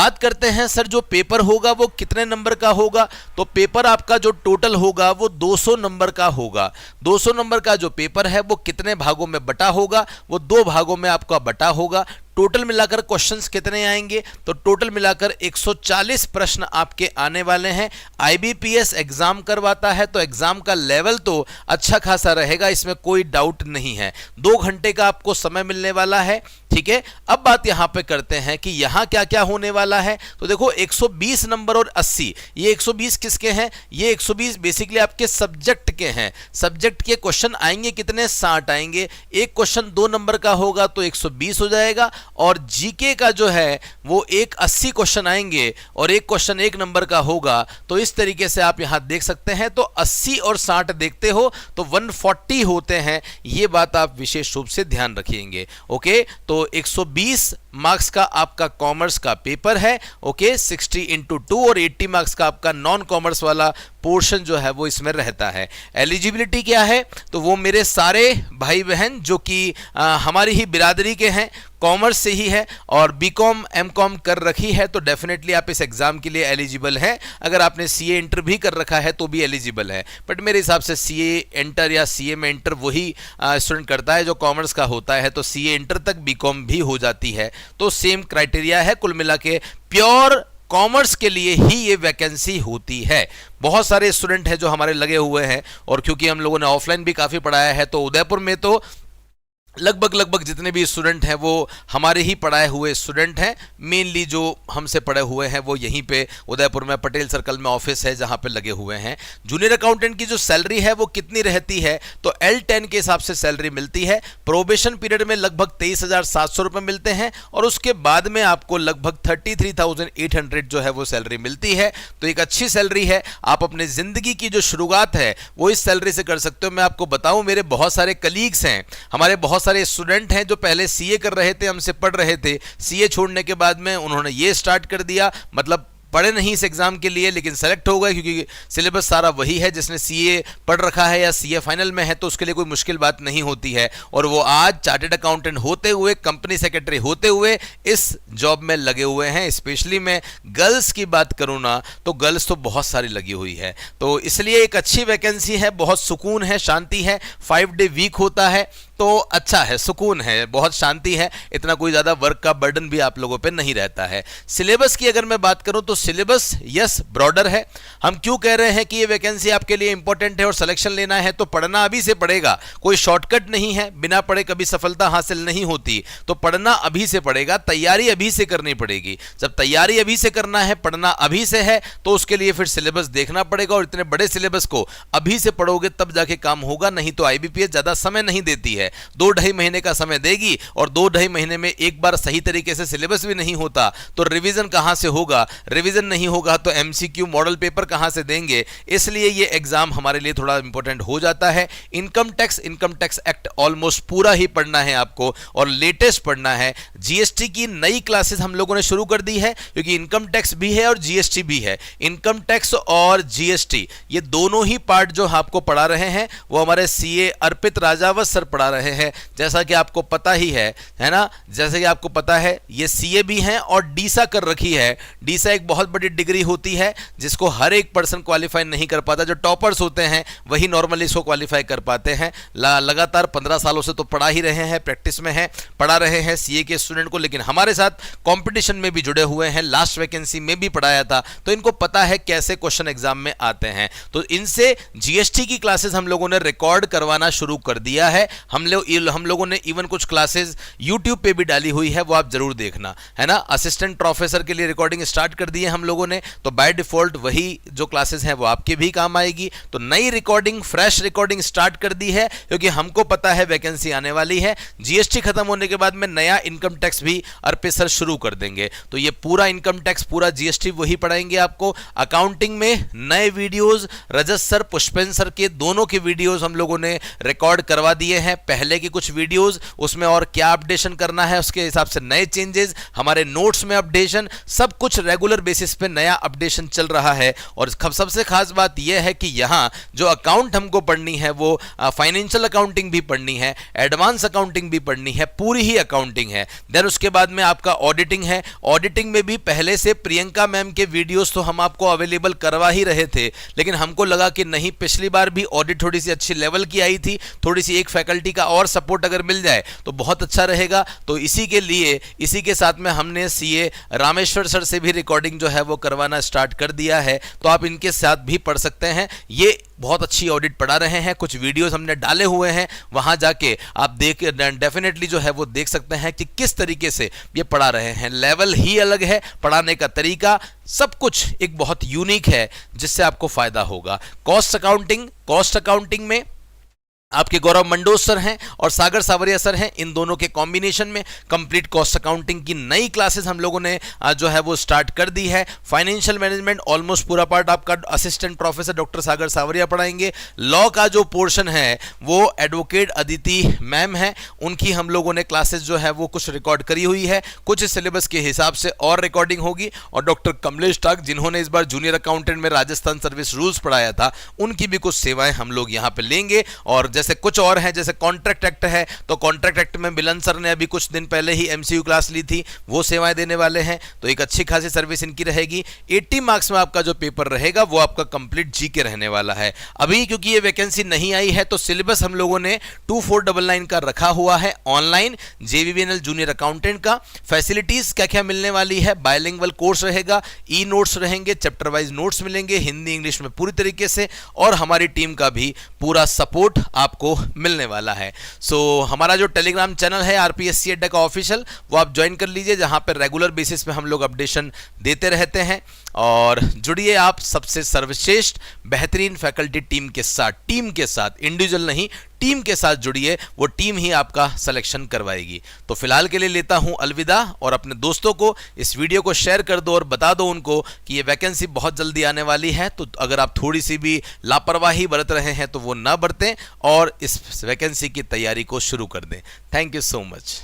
बात करते हैं सर जो पेपर होगा वो कितने नंबर का होगा, तो पेपर आपका जो टोटल होगा वो 200 नंबर का होगा। 200 नंबर का जो पेपर है वो कितने भागों में बटा होगा, वो 2 भागों में आपका बटा होगा। टोटल मिलाकर क्वेश्चंस कितने आएंगे, तो टोटल मिलाकर 140 प्रश्न आपके आने वाले हैं। आईबीपीएस एग्जाम करवाता है तो एग्जाम का लेवल तो अच्छा खासा रहेगा, इसमें कोई डाउट नहीं है। 2 घंटे का आपको समय मिलने वाला है, ठीक है। अब बात यहां पे करते हैं कि यहां क्या क्या होने वाला है। तो देखो 120 नंबर और 80, ये 120 किसके हैं, ये 120 बेसिकली आपके सब्जेक्ट के हैं। सब्जेक्ट के क्वेश्चन आएंगे कितने, 60 आएंगे। एक क्वेश्चन 2 नंबर का होगा तो 120 हो जाएगा, और जीके का जो है वो 80 क्वेश्चन आएंगे और एक क्वेश्चन 1 नंबर का होगा। तो इस तरीके से आप यहां देख सकते हैं। तो 80 और 60 देखते हो तो 140 होते हैं, ये बात आप विशेष रूप से ध्यान रखेंगे। ओके, तो 120 मार्क्स का आपका कॉमर्स का पेपर है। ओके, 60 × 2 और 80 मार्क्स का आपका नॉन कॉमर्स वाला पोर्शन जो है वो इसमें रहता है। एलिजिबिलिटी क्या है, तो वो मेरे सारे भाई बहन जो कि हमारी ही बिरादरी के हैं, कॉमर्स से ही है और बीकॉम एमकॉम कर रखी है, तो डेफिनेटली आप इस एग्जाम के लिए एलिजिबल हैं। अगर आपने सीए इंटर भी कर रखा है तो भी एलिजिबल है, बट मेरे हिसाब से सीए इंटर या सीए में इंटर वही स्टूडेंट करता है जो कॉमर्स का होता है, तो सीए इंटर तक बीकॉम भी हो जाती है, तो सेम क्राइटेरिया है। कुल मिला के प्योर कॉमर्स के लिए ही ये वैकेंसी होती है। बहुत सारे स्टूडेंट हैं जो हमारे लगे हुए हैं, और क्योंकि हम लोगों ने ऑफलाइन भी काफ़ी पढ़ाया है, तो उदयपुर में तो लगभग जितने भी स्टूडेंट हैं वो हमारे ही पढ़ाए हुए स्टूडेंट हैं। मेनली जो हमसे पढ़े हुए हैं वो यहीं पे उदयपुर में पटेल सर्कल में ऑफिस है जहां पे लगे हुए हैं। जूनियर अकाउंटेंट की जो सैलरी है वो कितनी रहती है, तो L10 के हिसाब से सैलरी मिलती है। प्रोबेशन पीरियड में लगभग 23,700 रुपये मिलते हैं, और उसके बाद में आपको लगभग 33,800 जो है वो सैलरी मिलती है। तो एक अच्छी सैलरी है। आप अपने ज़िंदगी की जो शुरुआत है वो इस सैलरी से कर सकते हो। मैं आपको बताऊँ, मेरे बहुत सारे कलीग्स हैं, हमारे बहुत सारे स्टूडेंट हैं जो पहले सीए कर रहे थे, हमसे पढ़ रहे थे, सीए छोड़ने के बाद में उन्होंने ये स्टार्ट कर दिया, मतलब पढ़े नहीं इस एग्जाम के लिए लेकिन सेलेक्ट हो गए, क्योंकि सिलेबस सारा वही है। जिसने सीए पढ़ रखा है या सीए फाइनल में है तो उसके लिए कोई मुश्किल बात नहीं होती है, और वो आज चार्टेड अकाउंटेंट होते हुए, कंपनी सेक्रेटरी होते हुए इस जॉब में लगे हुए हैं। स्पेशली मैं गर्ल्स की बात करूँ ना, तो गर्ल्स तो बहुत सारी लगी हुई है, तो इसलिए एक अच्छी वैकेंसी है, बहुत सुकून है, शांति है। 5 डे वीक होता है तो अच्छा है, सुकून है, बहुत शांति है, इतना कोई ज़्यादा वर्क का बर्डन भी आप लोगों पे नहीं रहता है। सिलेबस की अगर मैं बात करूं तो सिलेबस यस ब्रॉडर है। हम क्यों कह रहे हैं कि ये वैकेंसी आपके लिए इंपॉर्टेंट है और सिलेक्शन लेना है, तो पढ़ना अभी से पड़ेगा, कोई शॉर्टकट नहीं है, बिना पढ़े कभी सफलता हासिल नहीं होती, तो पढ़ना अभी से पड़ेगा, तैयारी अभी से करनी पड़ेगी। जब तैयारी अभी से करना है, पढ़ना अभी से है, तो उसके लिए फिर सिलेबस देखना पड़ेगा, और इतने बड़े सिलेबस को अभी से पढ़ोगे तब जाके काम होगा, नहीं तो आईबीपीएस ज़्यादा समय नहीं देती है, 2-2.5 महीने का समय देगी, और 2-2.5 महीने में एक बार सही तरीके से सिलेबस भी नहीं होता तो रिवीजन कहां से होगा, रिवीजन नहीं होगा तो एमसीक्यू मॉडल पेपर कहां से देंगे। इसलिए ये एग्जाम हमारे लिए थोड़ा इंपॉर्टेंट हो जाता है। इनकम टैक्स एक्ट ऑलमोस्ट पूरा ही पढ़ना है आपको, और लेटेस्ट पढ़ना है। जीएसटी की नई क्लासेस हम लोगों ने शुरू कर दी है, क्योंकि इनकम टैक्स भी है और जीएसटी भी है। इनकम टैक्स और जीएसटी ये दोनों ही पार्ट जो आपको पढ़ा रहे हैं वो हमारे सीए अर्पित राजावत सर पढ़ा रहे हैं। जैसा कि आपको पता ही है ना, जैसे कि आपको पता है ये सीए भी हैं और डीसा कर रखी है। डीसा एक बहुत बड़ी डिग्री होती है जिसको हर एक पर्सन क्वालिफाई नहीं कर पाता, जो टॉपर्स होते हैं वही नॉर्मली इसको क्वालिफाई कर पाते हैं। लगातार 15 सालों से तो पढ़ा ही रहे हैं, प्रैक्टिस में है, पढ़ा रहे हैं सीए के स्टूडेंट को, लेकिन हमारे साथ कंपटीशन में भी जुड़े हुए हैं, लास्ट वैकेंसी में भी पढ़ाया था, तो इनको पता है कैसे क्वेश्चन एग्जाम में आते हैं। तो इनसे जीएसटी की क्लासेस हम लोगों ने रिकॉर्ड करवाना शुरू कर दिया है। हम लोगों ने इवन कुछ क्लासेस यूट्यूब पे भी डाली हुई है, वो आप जरूर देखना, है ना। असिस्टेंट प्रोफेसर के लिए रिकॉर्डिंग स्टार्ट कर दी है हम लोगों ने, तो बाय डिफॉल्ट वही जो क्लासेस हैं वो आपके भी काम आएगी। तो नई रिकॉर्डिंग, फ्रेश रिकॉर्डिंग स्टार्ट कर दी है, क्योंकि हमको पता है वैकेंसी आने वाली है। जीएसटी खत्म होने के बाद में नया इनकम टैक्स भी अर्पित सर शुरू कर देंगे, तो ये पूरा इनकम टैक्स, पूरा जीएसटी वही पढ़ाएंगे आपको। अकाउंटिंग में नए वीडियोज रजत सर, पुष्पेंद्र सर के दोनों के वीडियोज हम लोगों ने रिकॉर्ड करवा दिए हैं। पहले की कुछ वीडियोस, उसमें और क्या अपडेशन करना है, उसके हिसाब से नए चेंजेस, हमारे नोट्स में अपडेशन, सब कुछ रेगुलर बेसिस पे नया अपडेशन चल रहा है। और सबसे खास बात यह है कि यहाँ जो अकाउंट हमको पढ़नी है वो फाइनेंशियल अकाउंटिंग भी पढ़नी है, एडवांस अकाउंटिंग भी पढ़नी है, पूरी ही अकाउंटिंग है। देन उसके बाद में आपका ऑडिटिंग है। ऑडिटिंग में भी पहले से प्रियंका मैम के वीडियोस तो हम आपको अवेलेबल करवा ही रहे थे, लेकिन हमको लगा कि नहीं, पिछली बार भी ऑडिट थोड़ी सी अच्छी लेवल की आई थी, थोड़ी सी एक फैकल्टी का और सपोर्ट अगर मिल जाए तो बहुत अच्छा रहेगा। तो इसी के लिए, इसी के साथ में हमने सीए रामेश्वर सर से भी रिकॉर्डिंग जो है वो करवाना स्टार्ट कर दिया है, तो आप इनके साथ भी पढ़ सकते हैं। ये बहुत अच्छी ऑडिट पढ़ा रहे हैं, कुछ वीडियोस हमने डाले हुए हैं, वहां जाके आप डेफिनेटली जो है वो देख सकते हैं कि किस तरीके से ये पढ़ा रहे हैं। लेवल ही अलग है, पढ़ाने का तरीका सब कुछ एक बहुत यूनिक है, जिससे आपको फायदा होगा। कॉस्ट अकाउंटिंग में आपके गौरव मंडोज सर हैं और सागर सावरिया सर हैं, इन दोनों के कॉम्बिनेशन में कंप्लीट कॉस्ट अकाउंटिंग की नई क्लासेस हम लोगों ने जो है वो स्टार्ट कर दी है। फाइनेंशियल मैनेजमेंट ऑलमोस्ट पूरा पार्ट आपका असिस्टेंट प्रोफेसर डॉक्टर सागर सावरिया पढ़ाएंगे। लॉ का जो पोर्शन है वो एडवोकेट अदिति मैम है, उनकी हम लोगों ने क्लासेस जो है वो कुछ रिकॉर्ड करी हुई है, कुछ सिलेबस के हिसाब से और रिकॉर्डिंग होगी। और डॉक्टर कमलेश टाक, जिन्होंने इस बार जूनियर अकाउंटेंट में राजस्थान सर्विस रूल्स पढ़ाया था, उनकी भी कुछ सेवाएं हम लोग यहाँ पे लेंगे। और जैसे कुछ और हैं, जैसे कॉन्ट्रैक्ट एक्ट है, तो कॉन्ट्रैक्ट एक्ट में मिलन सर ने अभी कुछ दिन पहले ही एमसीयू क्लास ली थी, वो सेवाएं देने वाले हैं, तो एक अच्छी खासी सर्विस इनकी रहेगी। 80 मार्क्स में आपका जो पेपर रहेगा वो आपका कंप्लीट जीके रहने वाला है। अभी क्योंकि ये वैकेंसी नहीं आई है तो सिलेबस हम लोगों ने 2499 का रखा हुआ है ऑनलाइन, जेवीबीएनएल जूनियर अकाउंटेंट का। फैसिलिटीज क्या क्या मिलने वाली है, बायलिंगुअल कोर्स रहेगा, ई नोट्स रहेंगे, चैप्टर वाइज नोट्स मिलेंगे हिंदी इंग्लिश में पूरी तरीके से, और हमारी टीम का भी पूरा सपोर्ट आपको मिलने वाला है। सो हमारा जो टेलीग्राम चैनल है आरपीएससी अड्डा का ऑफिशियल, वो आप ज्वाइन कर लीजिए, जहां पर रेगुलर बेसिस पे हम लोग अपडेशन देते रहते हैं। और जुड़िए आप सबसे सर्वश्रेष्ठ बेहतरीन फैकल्टी टीम के साथ, इंडिविजुअल नहीं, टीम के साथ जुड़िए, वो टीम ही आपका सिलेक्शन करवाएगी। तो फिलहाल के लिए लेता हूं अलविदा, और अपने दोस्तों को इस वीडियो को शेयर कर दो और बता दो उनको कि ये वैकेंसी बहुत जल्दी आने वाली है। तो अगर आप थोड़ी सी भी लापरवाही बरत रहे हैं तो वो ना बरतें और इस वैकेंसी की तैयारी को शुरू कर दें। Thank you so much.